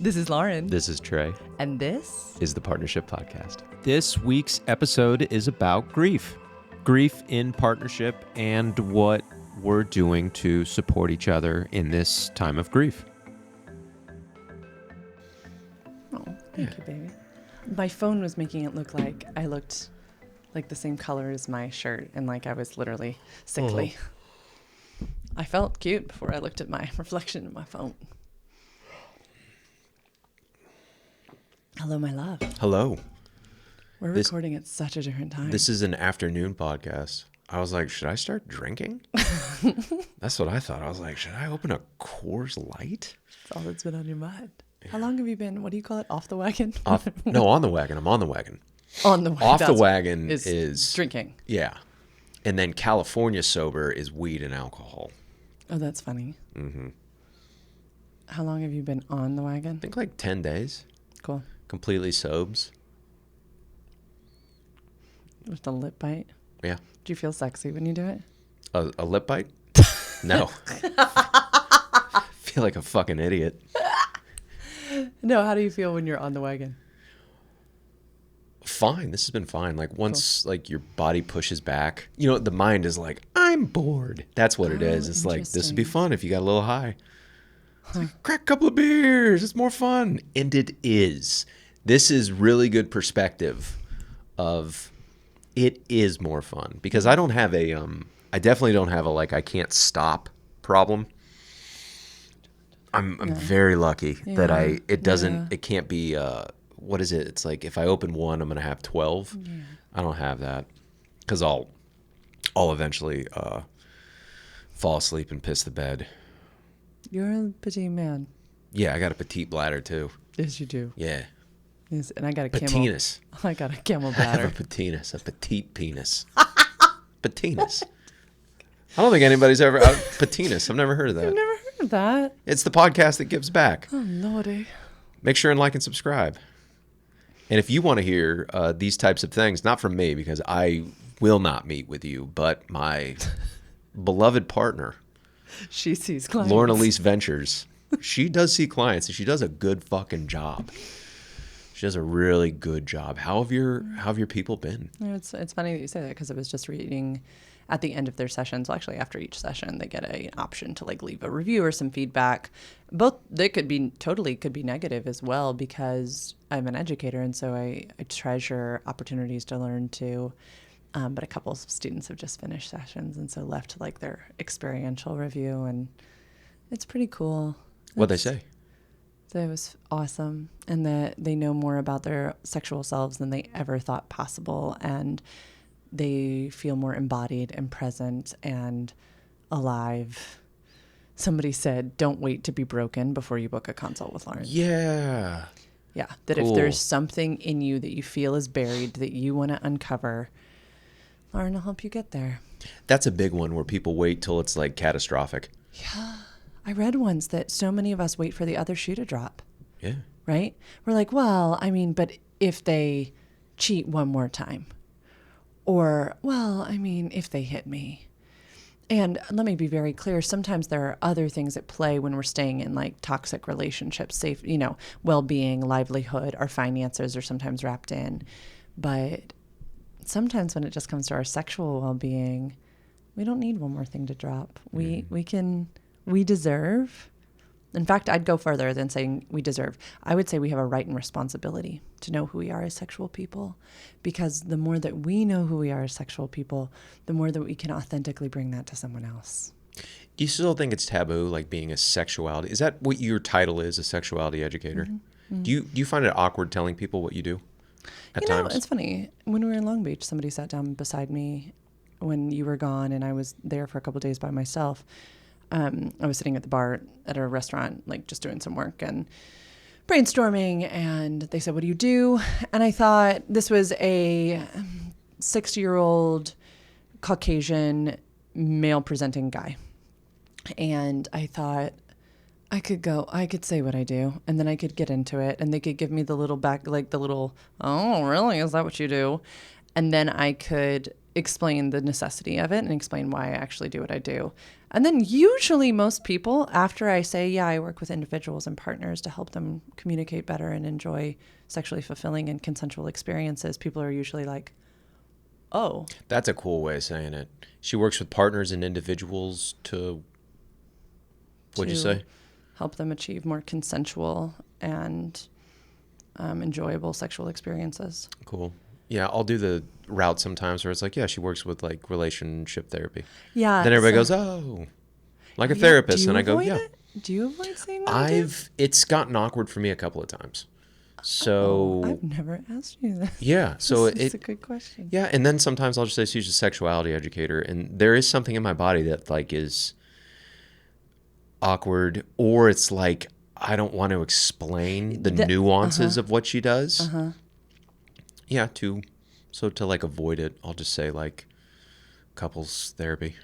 This is Lauren. This is Trey. And this is the Partnership Podcast. This week's episode is about grief. Grief in partnership and what we're doing to support each other in this time of grief. Oh, thank you, baby. My phone was making it look like I looked like the same color as my shirt and like I was literally sickly. I felt cute before I looked at my reflection in my phone. Hello, my love. Hello. We're recording at such a different time. This is an afternoon podcast. I was like, should I start drinking? That's what I thought. I was like, should I open a Coors Light? That's all that's been on your mind. How long have you been, what do you call it, off the wagon? No, on the wagon. I'm on the wagon. On the wagon. Off the wagon is drinking. Yeah. And then California sober is weed and alcohol. Oh, that's funny. Mm-hmm. How long have you been on the wagon? I think like 10 days. Cool. Completely sobs. With the lip bite? Yeah. Do you feel sexy when you do it? A lip bite? No. Feel like a fucking idiot. No, how do you feel when you're on the wagon? Fine. This has been fine. Like once like your body pushes back, you know, the mind is like, I'm bored. That's what it is. It's like, this would be fun if you got a little high. It's like, crack a couple of beers. It's more fun. And it is. This is really good perspective of it is more fun because I don't have a, I definitely don't have a, like, I can't stop problem. I'm very lucky that it can't be, what is it? It's like if I open one, I'm going to have 12. Yeah. I don't have that because I'll eventually fall asleep and piss the bed. You're a petite man. Yeah, I got a petite bladder too. Yes, you do. Yeah. Yes, and I got a patinus. I got a camel bladder. I have a patinus, a petite penis. Patinus. I don't think anybody's ever patinus. I've never heard of that. I've never heard of that. It's the podcast that gives back. Oh, lordy. Make sure and like and subscribe. And if you want to hear these types of things, not from me because I will not meet with you, but my beloved partner, she sees clients. Lauren Elise Ventures. She does see clients and she does a good fucking job. She does a really good job. How have your people been? It's funny that you say that because I was just reading at the end of their sessions. Well, actually, after each session, they get an option to like leave a review or some feedback. Both they could be negative as well because I'm an educator and so I treasure opportunities to learn too. But a couple of students have just finished sessions and so left like their experiential review and it's pretty cool. What'd they say? That it was awesome and that they know more about their sexual selves than they ever thought possible and they feel more embodied and present and alive. Somebody said, don't wait to be broken before you book a consult with Lauren. Yeah. Yeah. That cool. If there's something in you that you feel is buried that you want to uncover, Lauren will help you get there. That's a big one where people wait till it's like catastrophic. Yeah. I read once that so many of us wait for the other shoe to drop. Yeah. Right? We're like, well, I mean, but if they cheat one more time. Or, well, I mean, if they hit me. And let me be very clear. Sometimes there are other things at play when we're staying in like toxic relationships, safe, well-being, livelihood, our finances are sometimes wrapped in. But sometimes when it just comes to our sexual well-being, we don't need one more thing to drop. We deserve. In fact, I'd go further than saying we deserve. I would say we have a right and responsibility to know who we are as sexual people, because the more that we know who we are as sexual people, the more that we can authentically bring that to someone else. Do you still think it's taboo, like being a sexuality? Is that what your title is, a sexuality educator? Mm-hmm. Mm-hmm. Do you find it awkward telling people what you do at times? It's funny. When we were in Long Beach, somebody sat down beside me when you were gone, and I was there for a couple of days by myself. I was sitting at the bar at a restaurant, like just doing some work and brainstorming. And they said, what do you do? And I thought this was a 60-year-old Caucasian male presenting guy. And I thought I could say what I do and then I could get into it and they could give me the little back, like the little, oh, really? Is that what you do? And then I could explain the necessity of it and explain why I actually do what I do. And then usually most people, after I say, yeah, I work with individuals and partners to help them communicate better and enjoy sexually fulfilling and consensual experiences, people are usually like, oh. That's a cool way of saying it. She works with partners and individuals to, what'd you say? Help them achieve more consensual and enjoyable sexual experiences. Cool. Yeah, I'll do the route sometimes where it's like, yeah, she works with like relationship therapy. Yeah. Then everybody goes, oh, like a therapist. And I go, yeah. Do you avoid saying that? It's gotten awkward for me a couple of times. So I've never asked you this. Yeah. So it's a good question. Yeah. And then sometimes I'll just say she's a sexuality educator. And there is something in my body that like is awkward, or it's like, I don't want to explain the nuances of what she does. Yeah, to like avoid it, I'll just say like couples therapy.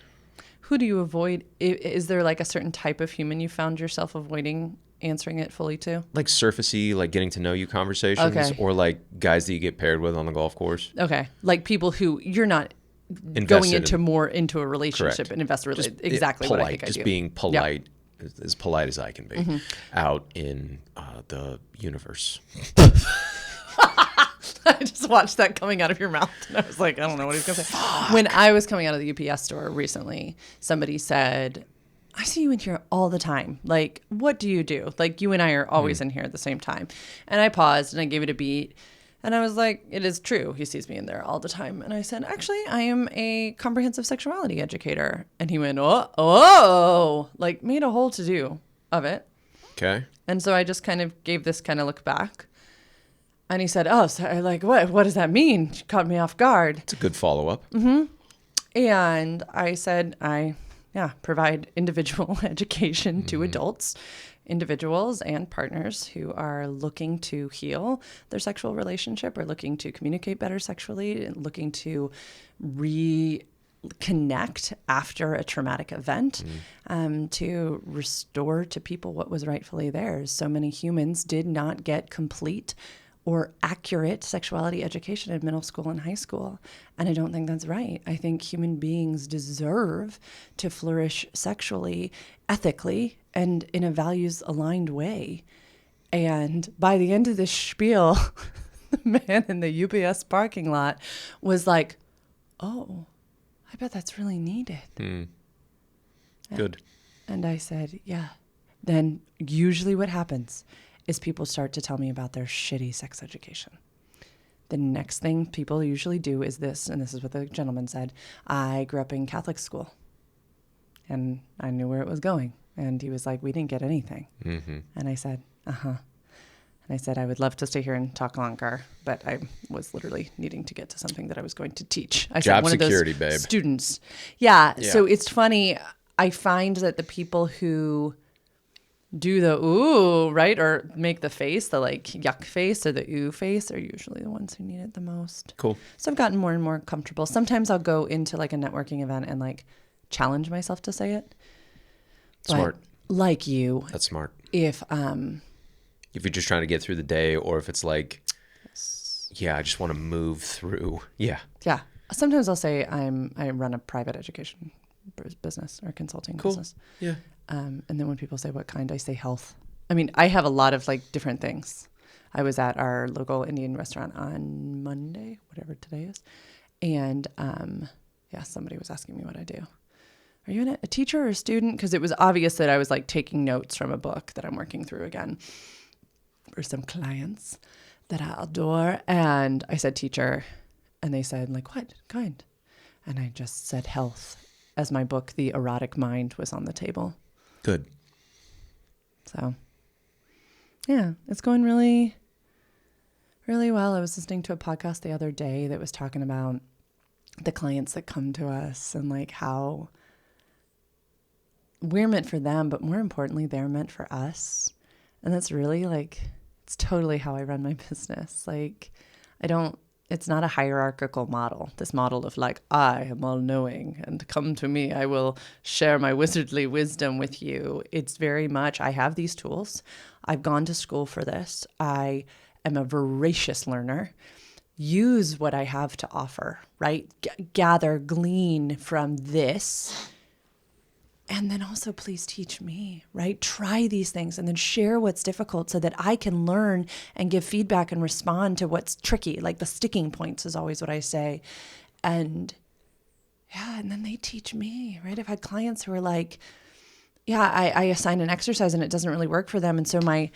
Who do you avoid? Is there like a certain type of human you found yourself avoiding answering it fully to? Like surfacey, like getting to know you conversations, or like guys that you get paired with on the golf course. Okay, like people who you're not going into a relationship and invest exactly polite, what I think I do. Just being polite, as polite as I can be, out in the universe. I just watched that coming out of your mouth, and I was like, I don't know what he's going to say. When I was coming out of the UPS store recently, somebody said, I see you in here all the time. Like, what do you do? Like, you and I are always in here at the same time. And I paused, and I gave it a beat. And I was like, it is true. He sees me in there all the time. And I said, actually, I am a comprehensive sexuality educator. And he went, oh, like made a whole to-do of it. Okay. And so I just kind of gave this kind of look back. And he said, oh, sorry, like, what does that mean? She caught me off guard. It's a good follow-up. And I said, I provide individual education to adults, individuals and partners who are looking to heal their sexual relationship or looking to communicate better sexually and looking to reconnect after a traumatic event, to restore to people what was rightfully theirs. So many humans did not get complete or accurate sexuality education in middle school and high school. And I don't think that's right. I think human beings deserve to flourish sexually, ethically, and in a values-aligned way. And by the end of this spiel, the man in the UPS parking lot was like, oh, I bet that's really needed. Good. And I said, yeah. Then usually what happens is people start to tell me about their shitty sex education. The next thing people usually do is this, and this is what the gentleman said. I grew up in Catholic school, and I knew where it was going. And he was like, we didn't get anything. And I said, And I said, I would love to stay here and talk longer, but I was literally needing to get to something that I was going to teach. I Job said, security, one of those babe. Students. Yeah. So it's funny. I find that the people who do the ooh, right, or make the face, the like yuck face or the ooh face, are usually the ones who need it the most. Cool. So I've gotten more and more comfortable. Sometimes I'll go into like a networking event and like challenge myself to say it. Smart. But like you. That's smart. If you're just trying to get through the day, or if it's like, I just want to move through. Yeah. Yeah. Sometimes I'll say I run a private education business or consulting business. Yeah. And then when people say what kind, I say health. I mean, I have a lot of like different things. I was at our local Indian restaurant on Monday, whatever today is. And somebody was asking me what I do. Are you a teacher or a student? Because it was obvious that I was like taking notes from a book that I'm working through again for some clients that I adore. And I said teacher. And they said, like, what kind? And I just said health, as my book, The Erotic Mind, was on the table. Good. So, yeah, it's going really, really well. I was listening to a podcast the other day that was talking about the clients that come to us and like how we're meant for them, but more importantly, they're meant for us. And that's really like, it's totally how I run my business. Like, it's not a hierarchical model, this model of like, I am all knowing and come to me. I will share my wizardly wisdom with you. It's very much, I have these tools. I've gone to school for this. I am a voracious learner. use what I have to offer, right? Gather, glean from this. And then also, please teach me, right? Try these things and then share what's difficult so that I can learn and give feedback and respond to what's tricky. Like the sticking points is always what I say. And yeah, and then they teach me, right? I've had clients who are like, yeah, I assign an exercise and it doesn't really work for them. And so my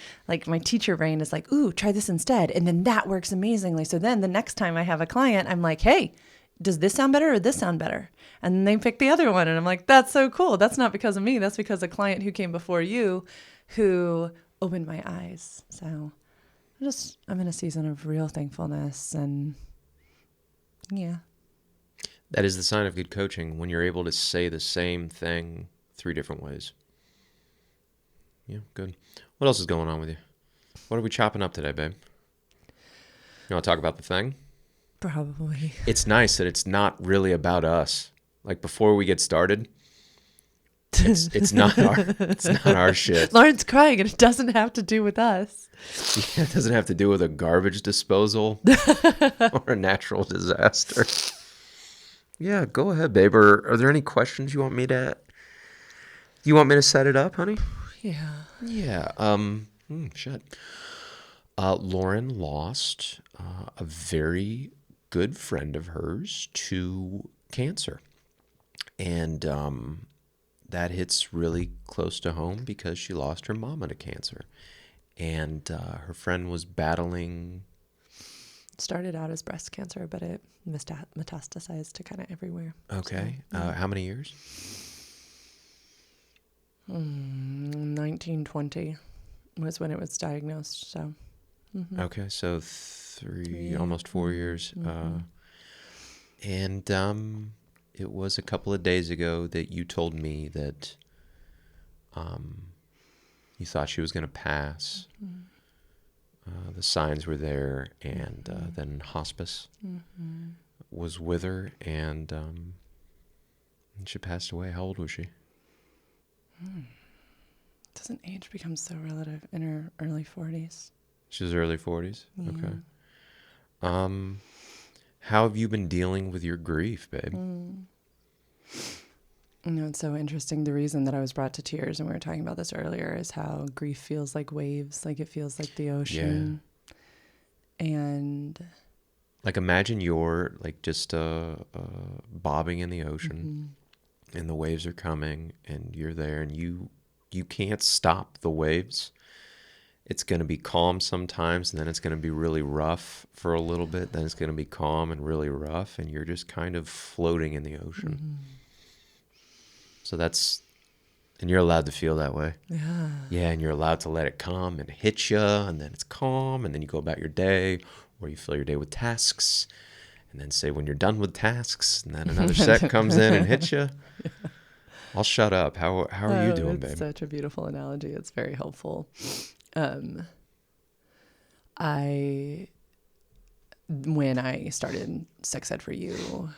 teacher brain is like, ooh, try this instead. And then that works amazingly. So then the next time I have a client, I'm like, hey, does this sound better or this sound better? And then they pick the other one. And I'm like, that's so cool. That's not because of me. That's because a client who came before you who opened my eyes. So I'm in a season of real thankfulness. And yeah. That is the sign of good coaching, when you're able to say the same thing 3 different ways. Yeah, good. What else is going on with you? What are we chopping up today, babe? You want to talk about the thing? Probably. It's nice that it's not really about us. Like before we get started, it's not our shit. Lauren's crying and it doesn't have to do with us. Yeah, it doesn't have to do with a garbage disposal or a natural disaster. Yeah, go ahead, babe. Are there any questions you want me to set it up, honey? Yeah. Yeah. Shit. Lauren lost a very good friend of hers to cancer. And that hits really close to home because she lost her mama to cancer. And her friend was battling... Started out as breast cancer, but it metastasized to kind of everywhere. Okay. So, How many years? 1920 was when it was diagnosed. So, Okay, so 3, almost 4 years. And it was a couple of days ago that you told me that you thought she was going to pass. The signs were there, and then hospice was with her, and she passed away. How old was she? Doesn't age become so relative? In her early 40s. She was early 40s? Yeah. Okay. How have you been dealing with your grief, babe? You know, it's so interesting. The reason that I was brought to tears, and we were talking about this earlier, is how grief feels like waves, like it feels like the ocean. Yeah. And like imagine you're like just bobbing in the ocean, and the waves are coming, and you're there, and you can't stop the waves. It's going to be calm sometimes, and then it's going to be really rough for a little bit. Then it's going to be calm and really rough, and you're just kind of floating in the ocean. So and you're allowed to feel that way. yeah. Yeah, and you're allowed to let it come and hit you, and then it's calm, and then you go about your day, or you fill your day with tasks, and then say when you're done with tasks, and then another set comes in and hits you. Yeah. I'll shut up. How are you doing, babe? It's such a beautiful analogy. It's very helpful. When I started Sex Ed for You,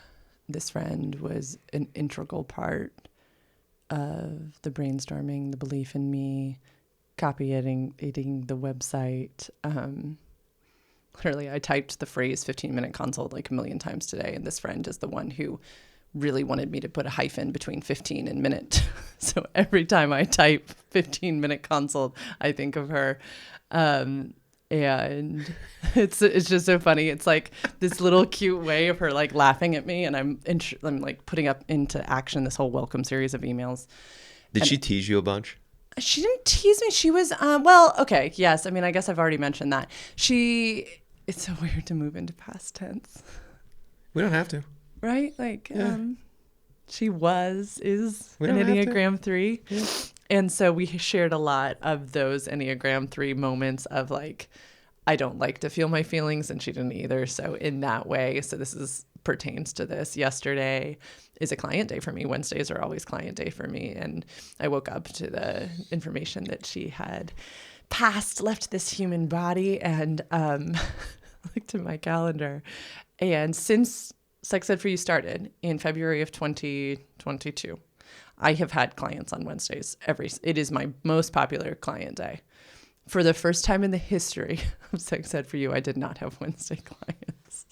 this friend was an integral part of the brainstorming, the belief in me, copy editing the website. Literally, I typed the phrase 15-minute consult like a million times today, and this friend is the one who really wanted me to put a hyphen between 15 and minute. So every time I type 15-minute consult, I think of her. And it's just so funny. It's like this little cute way of her like laughing at me, and I'm like putting up into action this whole welcome series of emails. Did she tease you a bunch? She didn't tease me. She was well, okay, yes. I mean, I guess I've already mentioned that. It's so weird to move into past tense. We don't have to. Right? Like, yeah. She is an Enneagram 3. Yeah. And so we shared a lot of those Enneagram 3 moments of like, I don't like to feel my feelings, and she didn't either. So in that way, pertains to this. Yesterday is a client day for me. Wednesdays are always client day for me. And I woke up to the information that she had left this human body, and looked at my calendar. And since Sex Ed for You started in February of 2022, I have had clients on Wednesdays. It is my most popular client day. For the first time in the history of Sex Ed for You, I did not have Wednesday clients.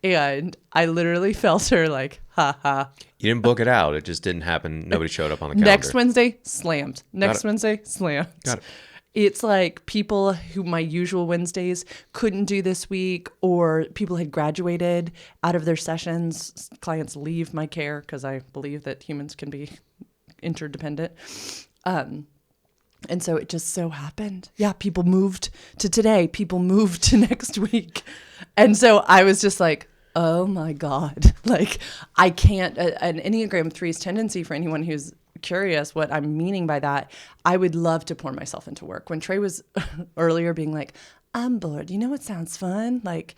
And I literally felt her like, ha ha. You didn't book it out. It just didn't happen. Nobody showed up on the calendar. Next Wednesday, slammed. Next Wednesday, slammed. Got it. It's like people who my usual Wednesdays couldn't do this week, or people had graduated out of their sessions. Clients leave my care because I believe that humans can be interdependent. And so it just so happened. Yeah, people moved to today. People moved to next week. And so I was just like, oh my God. Like, I can't, an Enneagram 3's tendency, for anyone who's curious what I'm meaning by that, I would love to pour myself into work. When Trey was earlier being like, I'm bored. You know what sounds fun? Like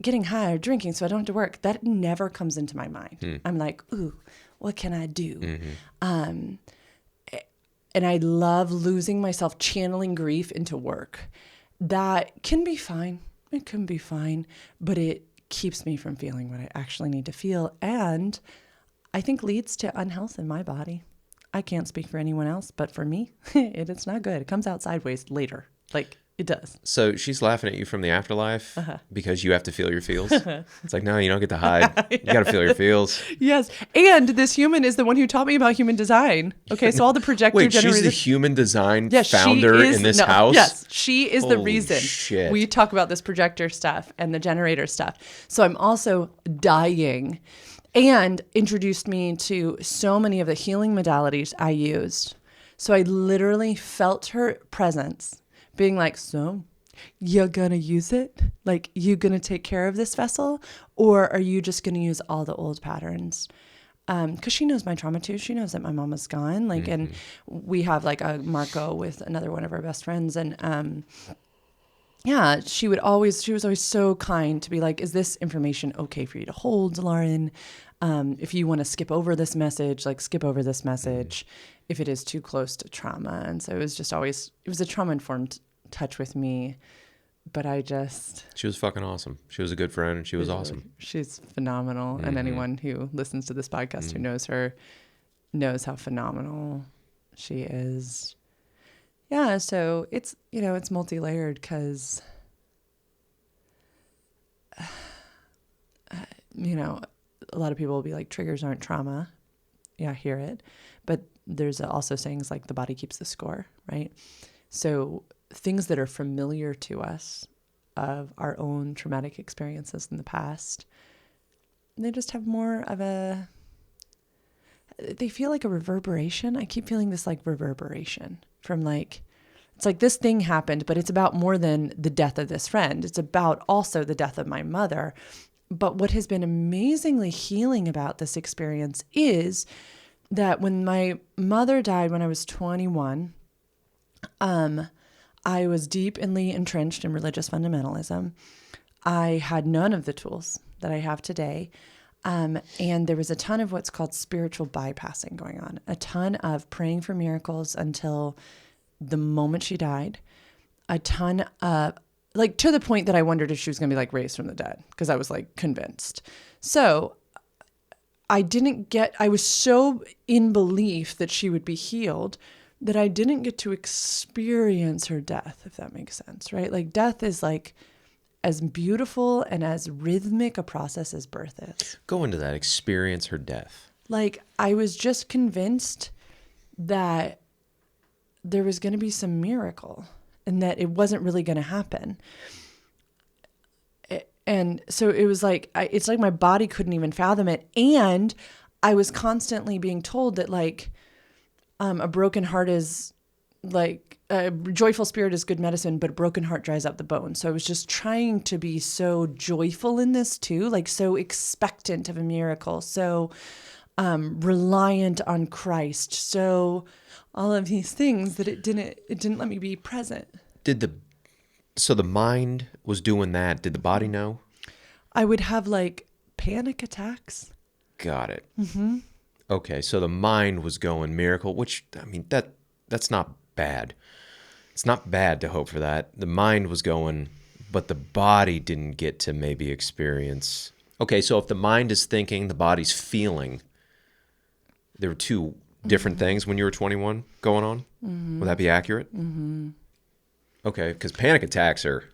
getting high or drinking so I don't have to work. That never comes into my mind. I'm like, ooh, what can I do? And I love losing myself, channeling grief into work. That can be fine. It can be fine, but it keeps me from feeling what I actually need to feel. And I think leads to unhealth in my body. I can't speak for anyone else, but for me, it's not good. It comes out sideways later. Like it does. So she's laughing at you from the afterlife because you have to feel your feels. It's like, no, you don't get to hide. You got to feel your feels. Yes. And this human is the one who taught me about human design. Okay. So all the projector Wait, generators. she's the human design founder in this house? Yes. She is the Holy reason shit. we talk about this projector stuff and the generator stuff. So I'm also dying, and introduced me to so many of the healing modalities I used. So I literally felt her presence being like, so you're going to use it? Like, you going to take care of this vessel? Or are you just going to use all the old patterns? Because she knows my trauma too. She knows that my mom is gone. Like, and we have like a Marco with another one of our best friends. And yeah, she was always so kind to be like, is this information okay for you to hold, Lauren? If you want to skip over this message, like skip over this message if it is too close to trauma. And so it was just always, it was a trauma-informed touch with me. But she was fucking awesome. She was a good friend, and she was awesome. She's phenomenal. And anyone who listens to this podcast who knows her knows how phenomenal she is. Yeah, so it's, it's multi-layered because, a lot of people will be like, triggers aren't trauma. Yeah, I hear it. But there's also sayings like the body keeps the score, right? So things that are familiar to us of our own traumatic experiences in the past, they just have more of they feel like a reverberation. I keep feeling this like reverberation from like, it's like this thing happened, but it's about more than the death of this friend. It's about also the death of my mother. But what has been amazingly healing about this experience is that when my mother died when I was 21, I was deeply entrenched in religious fundamentalism. I had none of the tools that I have today. And there was a ton of what's called spiritual bypassing going on, a ton of praying for miracles until the moment she died, a ton of, like, to the point that I wondered if she was going to be like raised from the dead, because I was like convinced. So I was so in belief that she would be healed that I didn't get to experience her death, if that makes sense, right? Like death is like as beautiful and as rhythmic a process as birth is. Go into that, experience her death. Like I was just convinced that there was going to be some miracle and that it wasn't really going to happen. And so it was like, it's like my body couldn't even fathom it. And I was constantly being told that like, a broken heart is like, a joyful spirit is good medicine, but a broken heart dries up the bone. So I was just trying to be so joyful in this too, like so expectant of a miracle, so reliant on Christ, so all of these things that it didn't let me be present. So the mind was doing that. Did the body know? I would have like panic attacks. Got it. Mm-hmm. Okay, so the mind was going miracle, which, I mean, that's not bad. It's not bad to hope for that. The mind was going, but the body didn't get to maybe experience. Okay, so if the mind is thinking, the body's feeling, there were two different things when you were 21 going on? Mm-hmm. Would that be accurate? Mm-hmm. Okay, because panic attacks are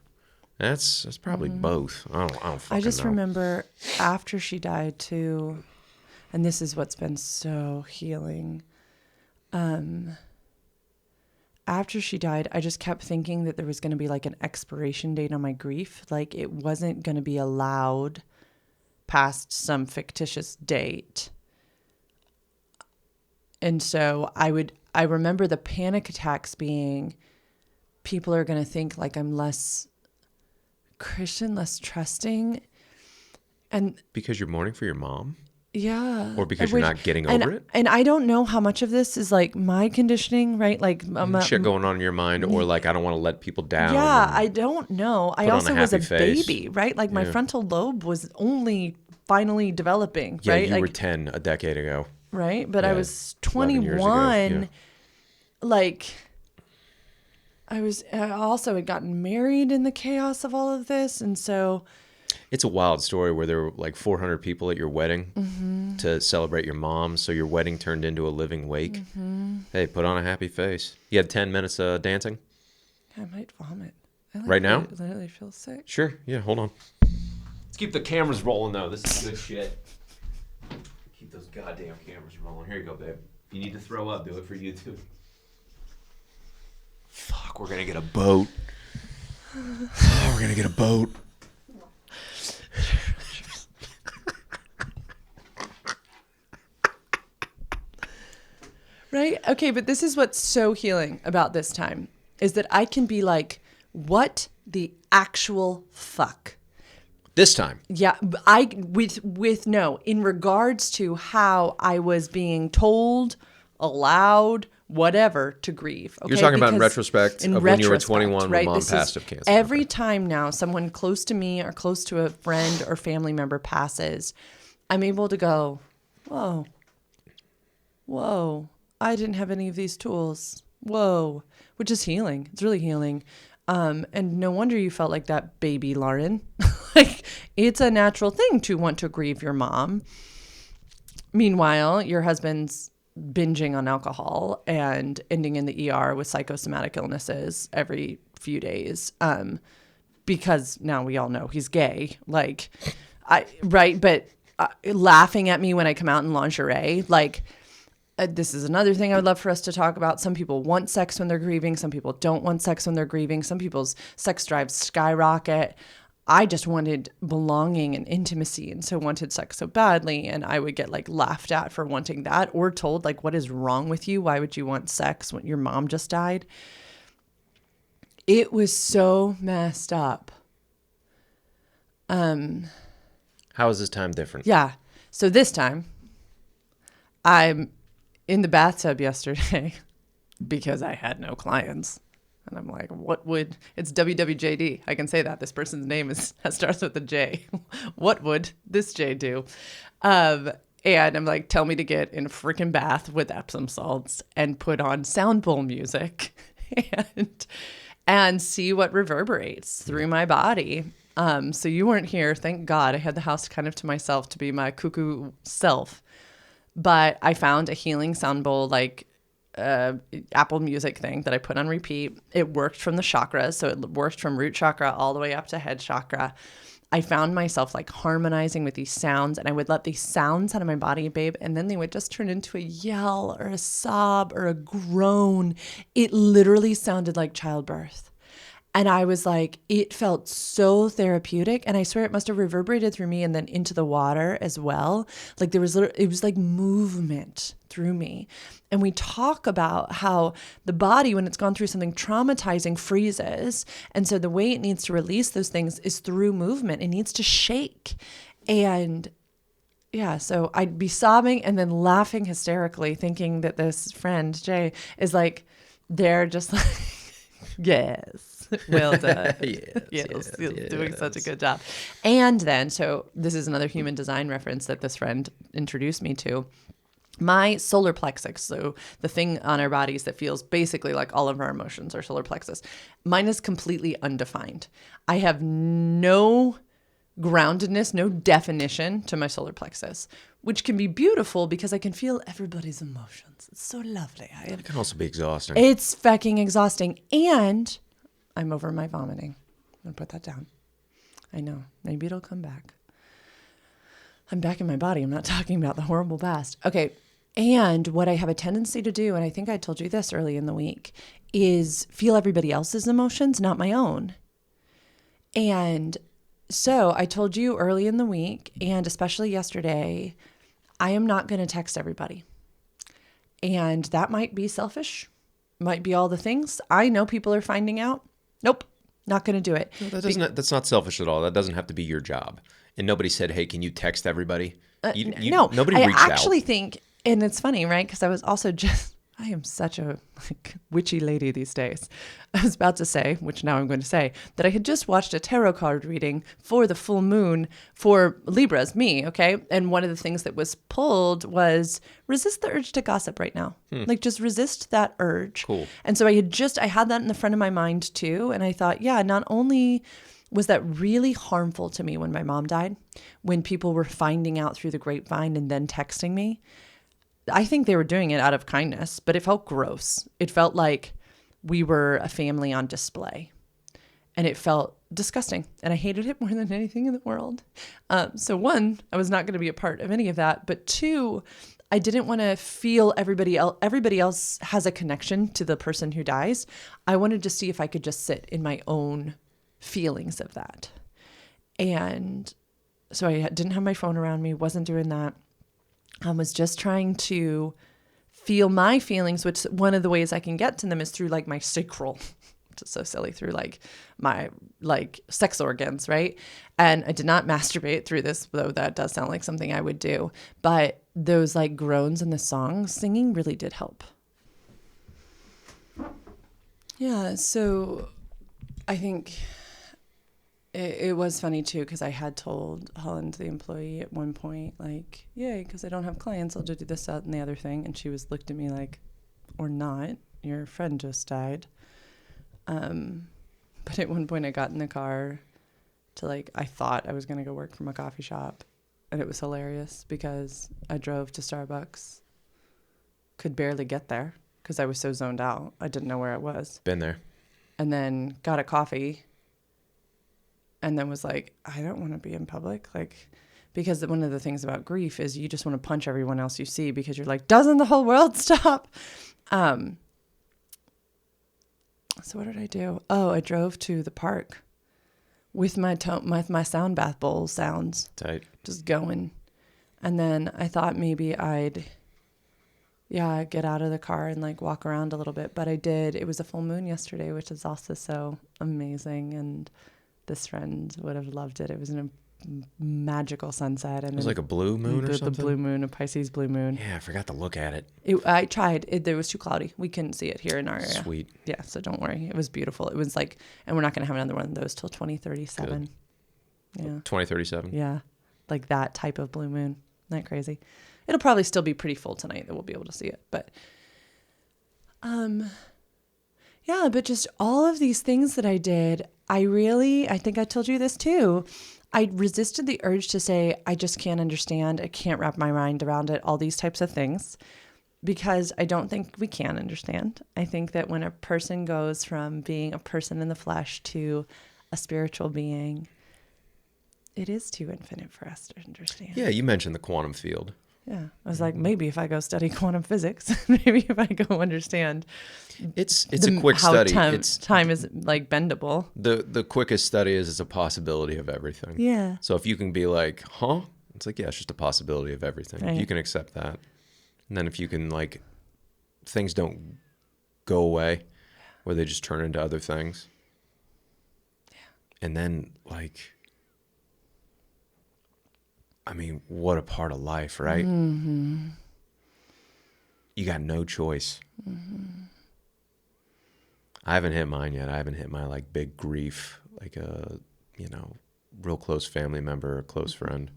That's probably both. I don't fucking I just know. remember after she died too, and this is what's been so healing. After she died, I just kept thinking that there was going to be like an expiration date on my grief. Like it wasn't going to be allowed past some fictitious date. And so I remember the panic attacks being, people are going to think like I'm less Christian, less trusting. And because you're mourning for your mom? yeah. Or because you're not getting over it? And I don't know how much of this is like my conditioning, right? Like shit going on in your mind, or like I don't want to let people down. Yeah, I don't know. I also was a face. baby, right? Like my frontal lobe was only finally developing, yeah, right? you like, were 10 a decade ago. Right? But Yeah, I was 11 years ago, 21. yeah. Like I also had gotten married in the chaos of all of this. And so it's a wild story where there were like 400 people at your wedding to celebrate your mom. So your wedding turned into a living wake. Hey, put on a happy face. You had 10 minutes of dancing? I might vomit. Right now? I literally feel sick. Sure. Yeah, hold on. Let's keep the cameras rolling, though. This is good shit. Keep those goddamn cameras rolling. Here you go, babe. If you need to throw up, do it for YouTube. Fuck, we're going to get a boat. Oh, we're going to get a boat. Right? Okay, but this is what's so healing about this time is that I can be like, what the actual fuck? This time. Yeah, in regards to how I was being told, allowed, whatever to grieve. Okay? You're talking about in Because retrospect in of when you were retrospect, 21 right? when mom This passed is of cancer. Every time now someone close to me or close to a friend or family member passes, I'm able to go, whoa, I didn't have any of these tools. Whoa, which is healing. It's really healing. And no wonder you felt like that, baby Lauren. Like, it's a natural thing to want to grieve your mom. Meanwhile, your husband's binging on alcohol and ending in the ER with psychosomatic illnesses every few days. Because now we all know he's gay. Like, but laughing at me when I come out in lingerie. Like, this is another thing I would love for us to talk about. Some people want sex when they're grieving. Some people don't want sex when they're grieving. Some people's sex drives skyrocket. I just wanted belonging and intimacy, and so wanted sex so badly. And I would get like laughed at for wanting that, or told like, what is wrong with you? Why would you want sex when your mom just died? It was so messed up. How is this time different? Yeah. So this time I'm in the bathtub yesterday because I had no clients. And I'm like, it's WWJD. I can say that. This person's name starts with a J. What would this J do? And I'm like, tell me to get in a freaking bath with Epsom salts and put on sound bowl music and see what reverberates through my body. So you weren't here. Thank God. I had the house kind of to myself to be my cuckoo self. But I found a healing sound bowl, like Apple Music thing that I put on repeat. It worked from the chakras. So it worked from root chakra all the way up to head chakra. I found myself like harmonizing with these sounds, and I would let these sounds out of my body, babe, and then they would just turn into a yell or a sob or a groan. It literally sounded like childbirth. And I was like, it felt so therapeutic. And I swear it must have reverberated through me and then into the water as well. Like it was like movement through me. And we talk about how the body, when it's gone through something traumatizing, freezes. And so the way it needs to release those things is through movement. It needs to shake. And yeah, so I'd be sobbing and then laughing hysterically, thinking that this friend, Jay, is like, they're just like, yes. Well done. yes, doing such a good job. And then, so this is another human design reference that this friend introduced me to. My solar plexus, so the thing on our bodies that feels basically like all of our emotions, our solar plexus, mine is completely undefined. I have no groundedness, no definition to my solar plexus, which can be beautiful because I can feel everybody's emotions. It's so lovely. It can also be exhausting. It's fucking exhausting. And I'm over my vomiting. I'm going to put that down. I know. Maybe it'll come back. I'm back in my body. I'm not talking about the horrible past. Okay. And what I have a tendency to do, and I think I told you this early in the week, is feel everybody else's emotions, not my own. And so I told you early in the week, and especially yesterday, I am not going to text everybody. And that might be selfish, might be all the things. I know people are finding out. Nope, not going to do it. No, that's not selfish at all. That doesn't have to be your job. And nobody said, hey, can you text everybody? No, nobody reached out. I actually think, and it's funny, right? Because I was also I am such a witchy lady these days. I was about to say, which now I'm going to say, that I had just watched a tarot card reading for the full moon for Libras, me, okay? And one of the things that was pulled was resist the urge to gossip right now. Like just resist that urge. Cool. And so I had that in the front of my mind too. And I thought, yeah, not only was that really harmful to me when my mom died, when people were finding out through the grapevine and then texting me, I think they were doing it out of kindness, but it felt gross. It felt like we were a family on display, and it felt disgusting, and I hated it more than anything in the world. So one, I was not going to be a part of any of that, but two, I didn't want to feel everybody else has a connection to the person who dies. I wanted to see if I could just sit in my own feelings of that. And so I didn't have my phone around me, wasn't doing that. I was just trying to feel my feelings, which one of the ways I can get to them is through like my sacral, which is so silly, through like my like sex organs, right? And I did not masturbate through this, though that does sound like something I would do. But those like groans in the song singing really did help. Yeah, so I think it was funny too, because I had told Holland, the employee, at one point, like, yay, because I don't have clients, I'll just do this, that, and the other thing. And she looked at me like, or not, your friend just died. But at one point I got in the car to I thought I was going to go work from a coffee shop. And it was hilarious because I drove to Starbucks, could barely get there because I was so zoned out. I didn't know where I was. Been there. And then got a coffee. And then was like, I don't want to be in public. Because one of the things about grief is you just want to punch everyone else you see because you're like, doesn't the whole world stop? So what did I do? Oh, I drove to the park with my sound bath bowl sounds. Tight. Just going. And then I thought maybe I'd get out of the car and walk around a little bit. But I did. It was a full moon yesterday, which is also so amazing. And this friend would have loved it. It was a magical sunset. And it was like a blue moon or something? The blue moon, a Pisces blue moon. Yeah, I forgot to look at it. I tried. There was too cloudy. We couldn't see it here in our area. Sweet. Yeah, so don't worry. It was beautiful. It was and we're not going to have another one of those till 2037. Good. Yeah. 2037? Yeah, that type of blue moon. Isn't that crazy? It'll probably still be pretty full tonight that we'll be able to see it. But, yeah, but just all of these things that I did, I think I told you this too. I resisted the urge to say, I just can't understand. I can't wrap my mind around it, all these types of things, because I don't think we can understand. I think that when a person goes from being a person in the flesh to a spiritual being, it is too infinite for us to understand. Yeah, you mentioned the quantum field. Yeah, I was like, maybe if I go study quantum physics, maybe if I go understand. It's a quick study. Time is bendable. The quickest study is it's a possibility of everything. Yeah. So if you can be like, huh? It's like, yeah, it's just a possibility of everything. Right. You can accept that. And then if you can things don't go away, or they just turn into other things. Yeah. And then what a part of life, right? Mm-hmm. You got no choice. Mm-hmm. I haven't hit mine yet. I haven't hit my big grief, a real close family member or close friend.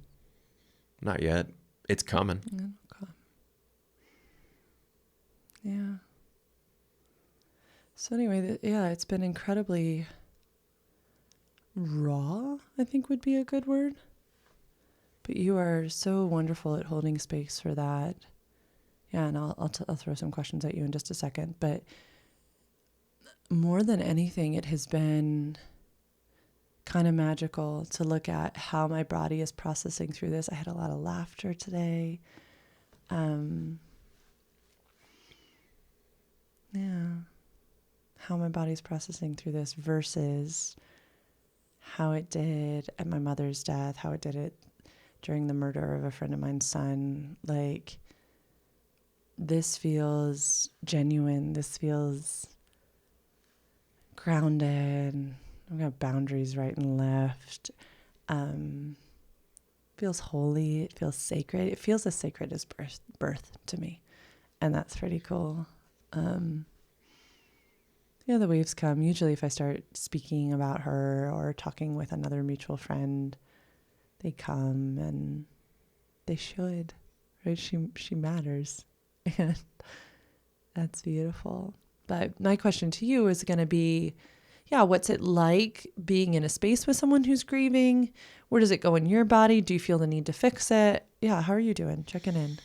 Not yet. It's coming. Okay. Yeah. So anyway, it's been incredibly raw, I think would be a good word. But you are so wonderful at holding space for that. Yeah, and I'll throw some questions at you in just a second. But more than anything, it has been kind of magical to look at how my body is processing through this. I had a lot of laughter today. How my body's processing through this versus how it did at my mother's death, how it did it during the murder of a friend of mine's son. Like, this feels genuine. This feels grounded. I've got boundaries right and left. Feels holy. It feels sacred. It feels as sacred as birth to me. And that's pretty cool. The waves come. Usually if I start speaking about her or talking with another mutual friend, they come, and they should, right? She matters. And that's beautiful. But my question to you is going to be, what's it like being in a space with someone who's grieving? Where does it go in your body? Do you feel the need to fix it? Yeah. How are you doing? Checking in.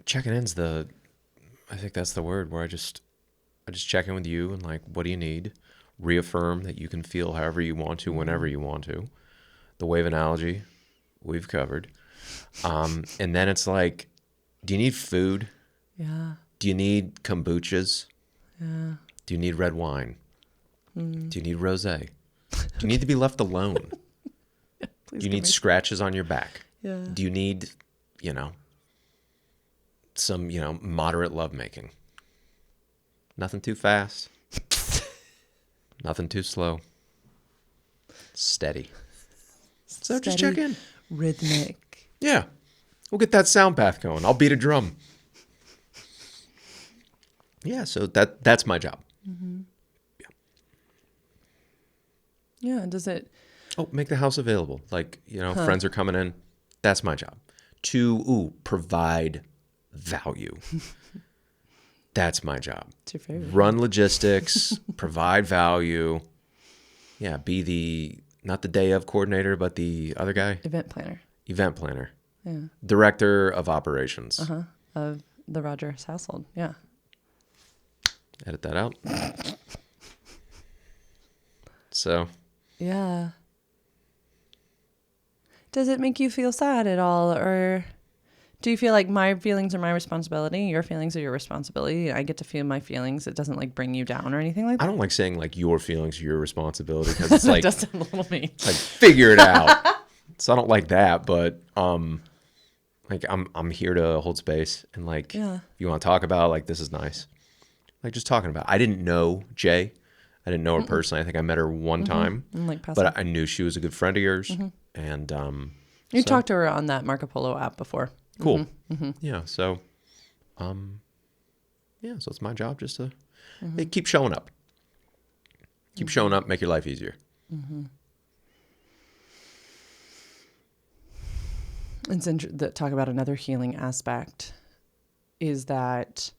Checking in's I think that's the word, where I just check in with you and like, what do you need? Reaffirm that you can feel however you want to, whenever you want to. The wave analogy we've covered. And then it's like, do you need food? Yeah. Do you need kombuchas? Yeah. Do you need red wine? Do you need rosé? Do you need to be left alone? Do you need scratches on your back? Yeah. Do you need, some, moderate lovemaking? Nothing too fast. Nothing too slow. Steady. So just check in. Rhythmic. Yeah. We'll get that sound path going. I'll beat a drum. Yeah, so that's my job. Mm-hmm. Yeah, does it... Oh, make the house available. Like, friends are coming in. That's my job. To, provide value. That's my job. It's your favorite. Run logistics, provide value. Yeah, be not the day of coordinator, but the other guy. Event planner. Yeah. Director of operations. Of the Rogers household. Yeah. Edit that out. So. Yeah. Does it make you feel sad at all? Or do you feel like my feelings are my responsibility? Your feelings are your responsibility. I get to feel my feelings. It doesn't like bring you down or anything like that. I don't like saying like your feelings are your responsibility, because it's like, it does sound a little mean. Like, figure it out. So I don't like that, but like I'm here to hold space, and like, if you want to talk about, like, this is nice. Like, just talking about. I didn't know Jay. I didn't know her personally. I think I met her one time, but I knew she was a good friend of yours. And you talked to her on that Marco Polo app before. Cool. Yeah. So, so it's my job just to keep showing up. Keep showing up. Make your life easier. It's interesting. Talk about another healing aspect is that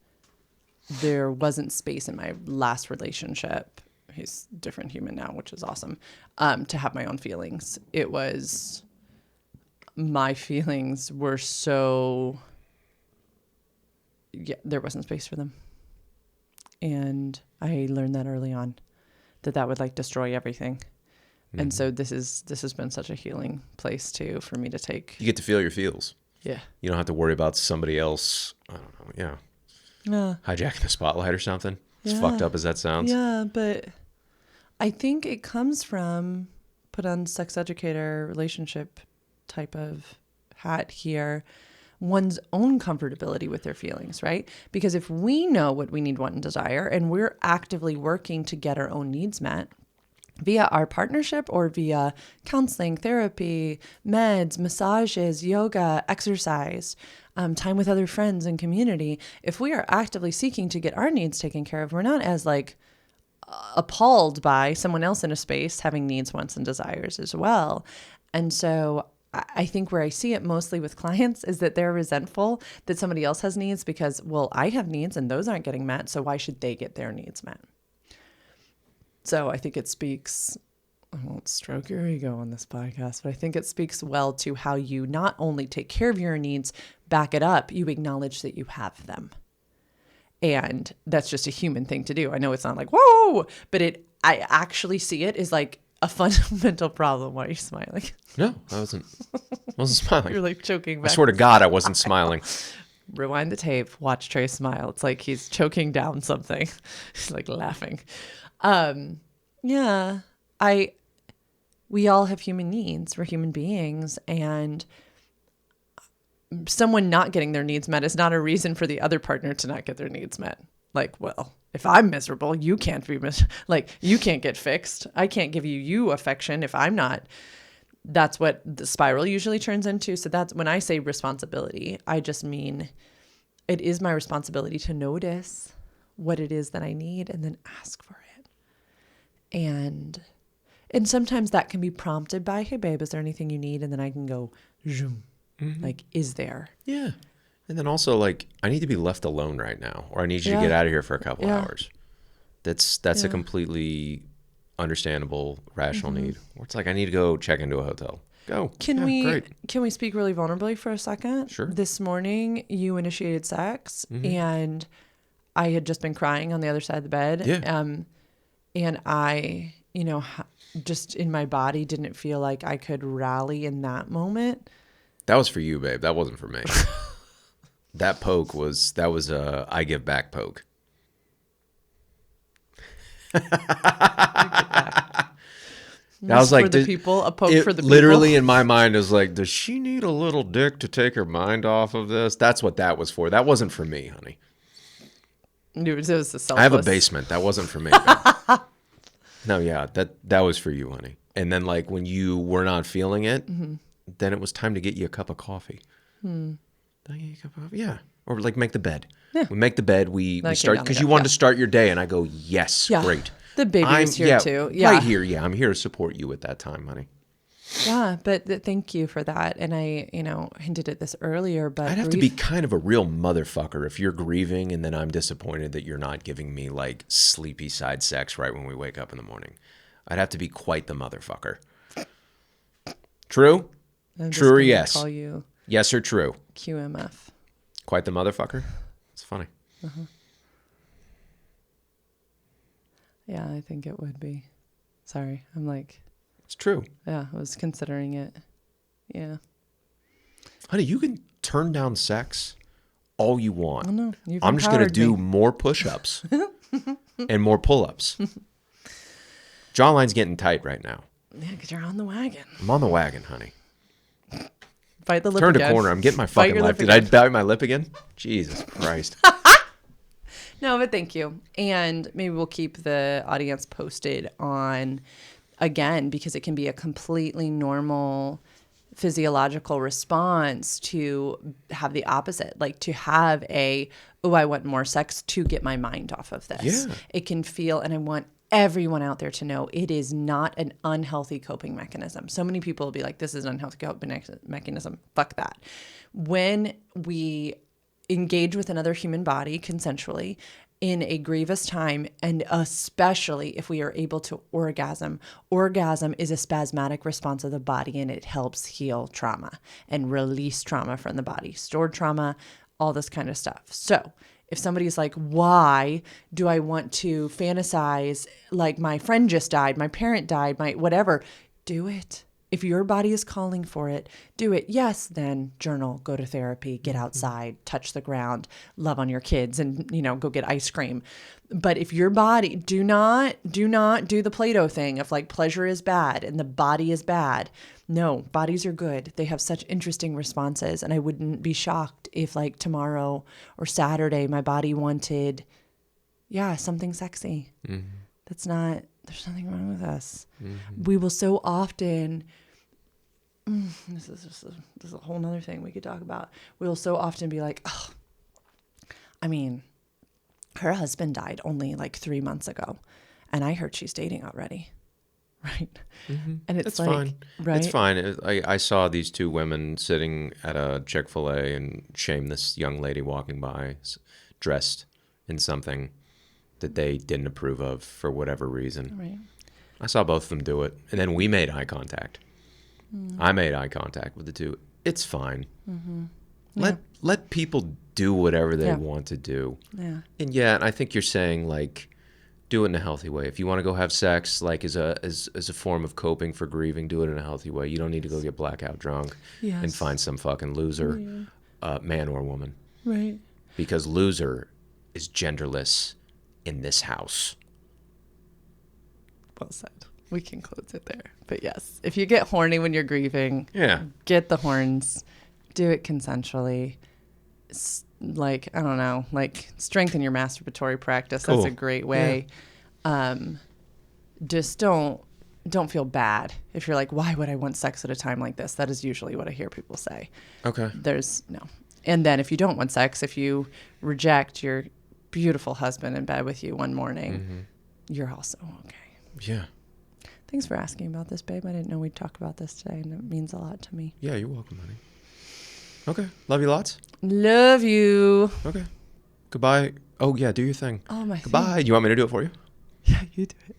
there wasn't space in my last relationship. He's a different human now, which is awesome. To have my own feelings. It was, my feelings were so, there wasn't space for them. And I learned that early on, that would like destroy everything. And so this has been such a healing place too for me to take. You get to feel your feels. Yeah. You don't have to worry about somebody else, I don't know, hijacking the spotlight or something. As fucked up as that sounds. Yeah, but I think it comes from, put on sex educator relationship type of hat here, one's own comfortability with their feelings, right? Because if we know what we need, want, and desire, and we're actively working to get our own needs met, via our partnership or via counseling, therapy, meds, massages, yoga, exercise, time with other friends and community, if we are actively seeking to get our needs taken care of, we're not as like appalled by someone else in a space having needs, wants, and desires as well. And so I think where I see it mostly with clients is that they're resentful that somebody else has needs because, well, I have needs and those aren't getting met, so why should they get their needs met? So I think it speaks, I won't stroke your ego on this podcast, but I think it speaks well to how you not only take care of your needs, back it up, you acknowledge that you have them. And that's just a human thing to do. I know it's not like, whoa, but I actually see it as like a fundamental problem. Why are you smiling? No, I wasn't smiling. You're like choking back. I swear to God, I wasn't smiling. Rewind the tape, watch Trey smile. It's like he's choking down something. He's like laughing. Yeah, we all have human needs. We're human beings, and someone not getting their needs met is not a reason for the other partner to not get their needs met. Like, well, if I'm miserable, you can't be like, you can't get fixed. I can't give you affection if I'm not. That's what the spiral usually turns into. So that's when I say responsibility, I just mean it is my responsibility to notice what it is that I need and then ask for it. And sometimes that can be prompted by, hey babe, is there anything you need? And then I can go, zoom. Like, is there? Yeah. And then also, like, I need to be left alone right now, or I need you to get out of here for a couple hours. That's a completely understandable, rational need. Or it's like, I need to go check into a hotel. Go. Can we speak really vulnerably for a second? Sure. This morning, you initiated sex, and I had just been crying on the other side of the bed. Yeah. And I, just in my body didn't feel like I could rally in that moment. That was for you, babe. That wasn't for me. That poke was a I give back poke. That was like, for the people, a poke for the people. Literally in my mind is like, does she need a little dick to take her mind off of this? That's what that was for. That wasn't for me, honey. It was a selfless. I have a basement. That wasn't for me. No, yeah, that was for you, honey. And then like when you were not feeling it, then it was time to get you a cup of coffee. Yeah. Or like make the bed. Yeah. We make the bed. We start because you wanted to start your day, and I go, yes, great. The baby was here too. Yeah. Right here. Yeah. I'm here to support you at that time, honey. Yeah. But thank you for that. And I, hinted at this earlier, but I'd have to be kind of a real motherfucker if you're grieving and then I'm disappointed that you're not giving me like sleepy side sex right when we wake up in the morning. I'd have to be quite the motherfucker. True? True or yes? Call you yes or true? QMF. Quite the motherfucker? It's funny. Yeah, I think it would be. Sorry. I'm like. It's true. Yeah, I was considering it. Yeah. Honey, you can turn down sex all you want. Oh, no. I'm just going to do more push-ups and more pull-ups. Jawline's getting tight right now. Yeah, because you're on the wagon. I'm on the wagon, honey. Bite the lip Turned again. a corner. I'm getting my fucking lip. Did I bite my lip again? Jesus Christ. No, but thank you. And maybe we'll keep the audience posted on, again, because it can be a completely normal physiological response to have the opposite, like to have I want more sex to get my mind off of this. Yeah. It can feel, and I want everyone out there to know it is not an unhealthy coping mechanism. So many people will be like, this is an unhealthy coping mechanism. Fuck that. When we engage with another human body consensually in a grievous time, and especially if we are able to orgasm is a spasmodic response of the body, and it helps heal trauma and release trauma from the body, stored trauma, all this kind of stuff. So if somebody's like, why do I want to fantasize like my friend just died, my parent died, my whatever, do it. If your body is calling for it, do it. Yes, then journal, go to therapy, get outside, touch the ground, love on your kids, and, go get ice cream. But if your body, do not do the Play-Doh thing of like pleasure is bad and the body is bad. No, bodies are good. They have such interesting responses. And I wouldn't be shocked if like tomorrow or Saturday, my body wanted, something sexy. There's nothing wrong with us. We will so often, this is a whole nother thing we could talk about. We'll so often be like, her husband died only like 3 months ago, and I heard she's dating already. Right. And it's like, fine. Right? It's fine. I saw these two women sitting at a Chick-fil-A and shame this young lady walking by dressed in something that they didn't approve of for whatever reason. Right. I saw both of them do it. And then we made eye contact. I made eye contact with the two. It's fine. Let people do whatever they Yeah. want to do. Yeah. And yeah, I think you're saying like do it in a healthy way. If you want to go have sex, like as a form of coping for grieving, do it in a healthy way. You don't need to go get blackout drunk and Yes. find some fucking loser, man or woman, Right. because loser is genderless in this house. Well said. We can close it there. But yes, if you get horny when you're grieving, Yeah. get the horns. Do it consensually. Like, I don't know, like strengthen your masturbatory practice. Cool. That's a great way. Just don't feel bad if you're like, why would I want sex at a time like this? That is usually what I hear people say. Okay. There's no. And then if you don't want sex, if you reject your beautiful husband in bed with you one morning, you're also okay. Yeah. Thanks for asking about this, babe. I didn't know we'd talk about this today, and it means a lot to me. Yeah, you're welcome, honey. Okay. Love you lots. Love you. Okay. Goodbye. Oh, yeah, do your thing. Oh, my Goodbye. You want me to do it for you? Yeah, you do it.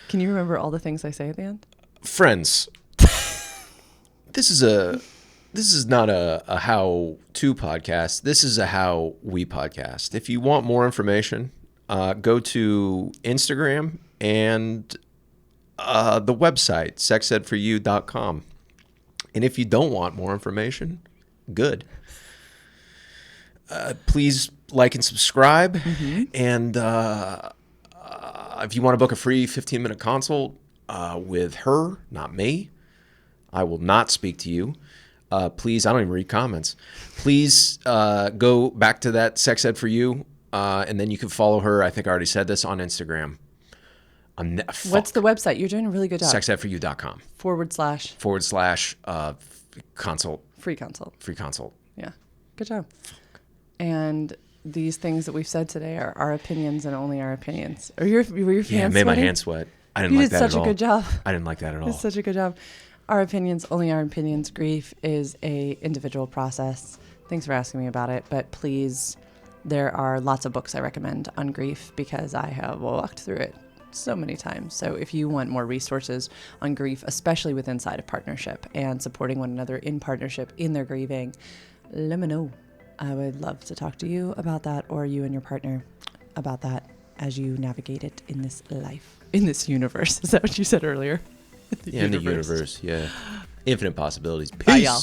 Can you remember all the things I say at the end? Friends. This is not a how-to podcast. This is a how we podcast. If you want more information, go to Instagram and the website, sexedforyou.com. And if you don't want more information, good. Please like and subscribe. And if you want to book a free 15-minute consult with her, not me, I will not speak to you. Please, I don't even read comments. Please go back to that Sex Ed for You, and then you can follow her. I think I already said this on Instagram. What's the website? You're doing a really good job. Sexedforyou.com / consult. Free consult. Free consult. Yeah. Good job. And these things that we've said today are our opinions and only our opinions. Were your hands Yeah, it made my sweaty? hands sweat. I didn't You like did that such at all. a good job. I didn't like that at all. It's such a good job. Our opinions, only our opinions. Grief is a individual process. Thanks for asking me about it. But please, there are lots of books I recommend on grief because I have walked through it so many times. So if you want more resources on grief, especially with inside a partnership and supporting one another in partnership in their grieving, let me know. I would love to talk to you about that, or you and your partner about that as you navigate it in this life, in this universe. Is that what you said earlier? In the universe, yeah. Infinite possibilities. Peace. Bye, y'all.